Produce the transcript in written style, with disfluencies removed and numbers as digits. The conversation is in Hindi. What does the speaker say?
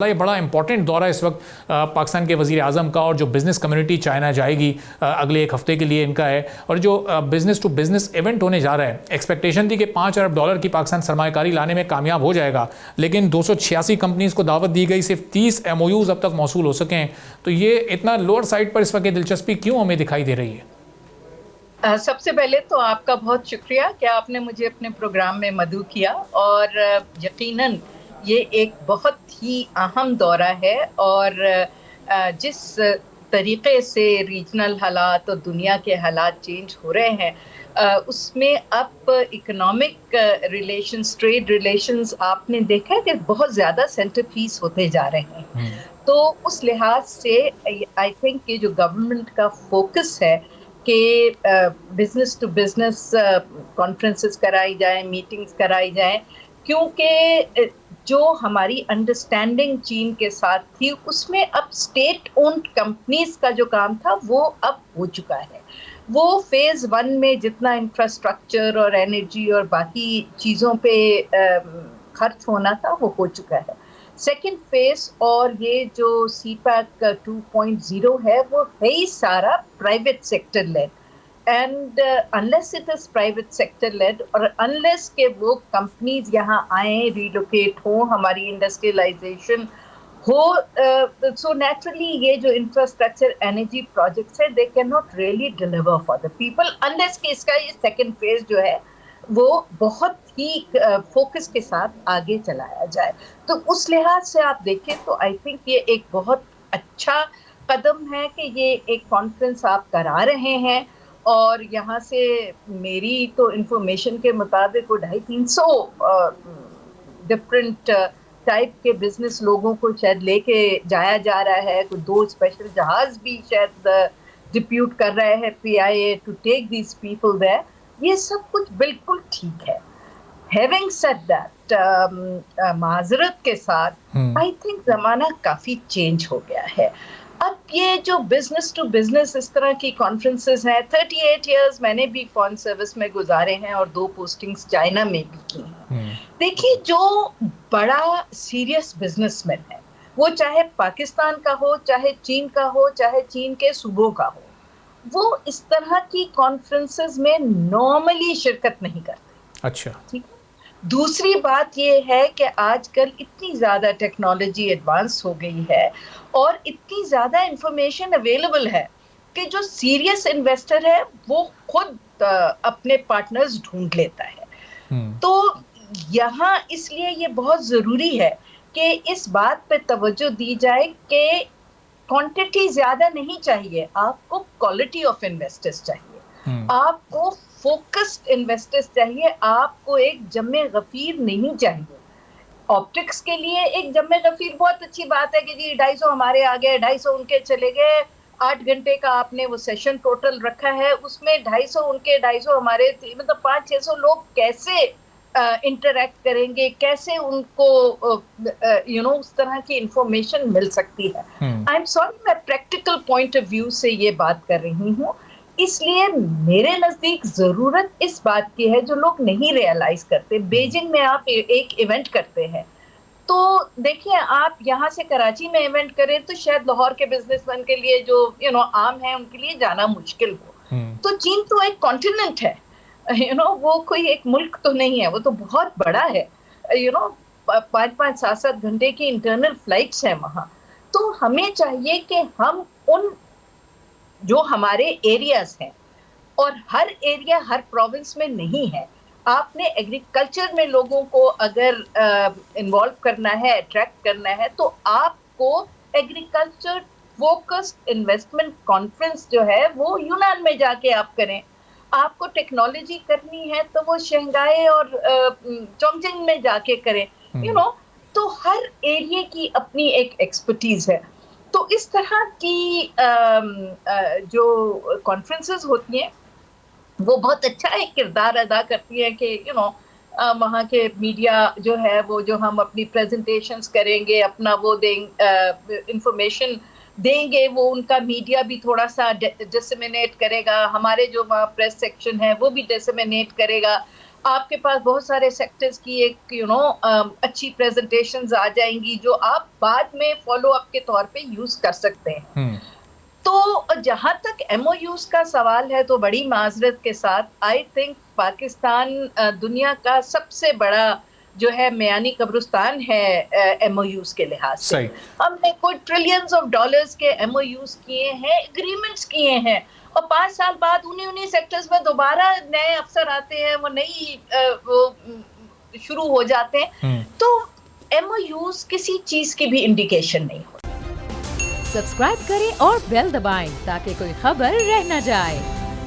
ये बड़ा इंपॉर्टेंट दौरा इस वक्त पाकिस्तान के वज़ीर आज़म का, और जो बिज़नेस कम्युनिटी चाइना जाएगी अगले एक हफ्ते के लिए इनका है, और जो बिज़नेस टू बिज़नेस इवेंट होने जा रहा है। एक्सपेक्टेशन थी कि $5 अरब की पाकिस्तान सरमायाकारी लाने में कामयाब हो जाएगा, लेकिन 286 कंपनीज़ को दावत दी गई, सिर्फ 30 MOUs अब तक मौसूल हो सके हैं। तो ये इतना लोअर साइड पर इस वक्त दिलचस्पी क्यों हमें दिखाई दे रही है? सबसे पहले तो आपका बहुत शुक्रिया कि आपने मुझे अपने प्रोग्राम में मदऊ किया, और यकीनन ये एक बहुत ही अहम दौरा है। और जिस तरीके से रीजनल हालात और दुनिया के हालात चेंज हो रहे हैं, उसमें अब इकोनॉमिक रिलेशंस, ट्रेड रिलेशंस आपने देखा है कि बहुत ज़्यादा सेंटर पीस होते जा रहे हैं। तो उस लिहाज से आई थिंक कि जो गवर्नमेंट का फोकस है कि बिजनेस टू बिजनेस कॉन्फ्रेंसेस कराई जाए, मीटिंग्स कराई जाए, क्योंकि जो हमारी अंडरस्टैंडिंग चीन के साथ थी उसमें अब स्टेट ओन्ड कंपनीज का जो काम था वो अब हो चुका है। वो फेज 1 में जितना इंफ्रास्ट्रक्चर और एनर्जी और बाकी चीज़ों पे खर्च होना था वो हो चुका है। सेकेंड फेज और ये जो CPEC 2.0 है वो है ही सारा private sector led, and unless it is private sector led और अनलेस के वो कंपनीज यहाँ आए, रिलोकेट हो, हमारी इंडस्ट्रियलाइजेशन हो, सो नेचुरली ये जो इंफ्रास्ट्रक्चर एनर्जी प्रोजेक्ट्स है they can not really deliver for the people unless कि इसका ये सेकेंड फेज जो है वो बहुत ही फोकस के साथ आगे चलाया जाए। तो उस लिहाज से आप देखें तो आई थिंक ये एक बहुत अच्छा कदम है कि ये एक कॉन्फ्रेंस आप करा रहे हैं। और यहाँ से मेरी तो इंफॉर्मेशन के मुताबिक वो 250-300 डिफरेंट टाइप के बिजनेस लोगों को शायद लेके जाया जा रहा है। कुछ 2 स्पेशल जहाज भी शायद डिप्यूट कर रहे हैं PIA to take these people there. ये सब कुछ बिल्कुल ठीक है। हैविंग सेड दैट, माजरत के साथ आई थिंक जमाना काफी चेंज हो गया है। अब ये जो बिजनेस टू बिजनेस इस तरह की कॉन्फ्रेंसेस हैं, 38 इयर्स मैंने भी फॉरेन सर्विस में गुजारे हैं और 2 पोस्टिंग्स चाइना में भी की हैं। देखिए, जो बड़ा सीरियस बिजनेसमैन है, वो चाहे पाकिस्तान का हो, चाहे चीन का हो, चाहे चीन के सूबों का हो, वो इस तरह की कॉन्फ्रेंसेस में नॉर्मली शिरकत नहीं करते। अच्छा, ठीक है। दूसरी बात ये है कि आजकल इतनी ज़्यादा टेक्नोलॉजी एडवांस हो गई है और इतनी ज़्यादा इंफॉर्मेशन अवेलेबल है कि जो सीरियस इन्वेस्टर है वो खुद अपने पार्टनर्स ढूंढ लेता है। तो यहाँ इसलिए ये बहुत ज़रूरी है कि इस बात पे तवज्जो दी जाए कि क्वांटिटी ज़्यादा नहीं चाहिए, आपको क्वालिटी ऑफ इन्वेस्टर्स चाहिए, आपको फोकस्ड इन्वेस्टर्स चाहिए, आपको एक जम्मे गफीर नहीं चाहिए। ऑप्टिक्स के लिए एक जम्मे गफीर बहुत अच्छी बात है कि जी 250 हमारे आ गए, 250 उनके चले गए, 8 घंटे का आपने वो सेशन टोटल रखा है, उसमें 250 उनके, 250 हमारे, मतलब 500-600 लोग कैसे इंटरैक्ट करेंगे, कैसे उनको उस तरह की इंफॉर्मेशन मिल सकती है। आई एम सॉरी, मैं प्रैक्टिकल पॉइंट ऑफ व्यू से ये बात कर रही हूँ। इसलिए मेरे नजदीक जरूरत इस बात की है जो लोग नहीं रियलाइज करते। बीजिंग में आप एक इवेंट करते हैं तो देखिए, आप यहाँ से कराची में इवेंट करें तो शायद लाहौर के बिजनेसमैन के लिए जो आम है उनके लिए जाना मुश्किल हो। तो चीन तो एक कॉन्टिनेंट है, वो कोई एक मुल्क तो नहीं है, वो तो बहुत बड़ा है। 5-5, 7-7 घंटे की इंटरनल फ्लाइट्स हैं वहाँ। तो हमें चाहिए कि हम उन जो हमारे एरियाज हैं, और हर एरिया हर प्रोविंस में नहीं है, आपने एग्रीकल्चर में लोगों को अगर इन्वॉल्व करना है, अट्रैक्ट करना है, तो आपको एग्रीकल्चर फोकस्ड इन्वेस्टमेंट कॉन्फ्रेंस जो है वो यूनान में जाके आप करें। आपको टेक्नोलॉजी करनी है तो वो शंघाई और चोंगजिंग में जाके करें। तो हर एरिया की अपनी एक एक्सपर्टीज है। तो इस तरह की जो कॉन्फ्रेंसेस होती हैं वो बहुत अच्छा एक किरदार अदा करती है कि वहाँ के मीडिया जो है वो, जो हम अपनी प्रेजेंटेशंस करेंगे, अपना वो इंफॉर्मेशन देंगे, वो उनका मीडिया भी थोड़ा सा डिसेमिनेट करेगा, हमारे जो वहाँ प्रेस सेक्शन है वो भी डिसेमिनेट करेगा। आपके पास बहुत सारे सेक्टर्स की एक अच्छी प्रेजेंटेशंस आ जाएंगी जो आप बाद में फॉलो अप के तौर पे यूज कर सकते हैं। तो जहां तक MOUs का सवाल है, तो बड़ी माजरत के साथ आई थिंक पाकिस्तान दुनिया का सबसे बड़ा जो है मियानी कब्रिस्तान है MOUs के लिहाज से। हमने कोई ट्रिलियंस ऑफ डॉलर्स के MOUs किए हैं, एग्रीमेंट्स किए हैं, और 5 साल बाद उन्हीं सेक्टर्स में दोबारा नए अफसर आते हैं, वो नई वो शुरू हो जाते हैं। तो MOUs किसी चीज की भी इंडिकेशन नहीं हो। सब्सक्राइब करें और बेल दबाएं ताकि कोई खबर रह न जाए।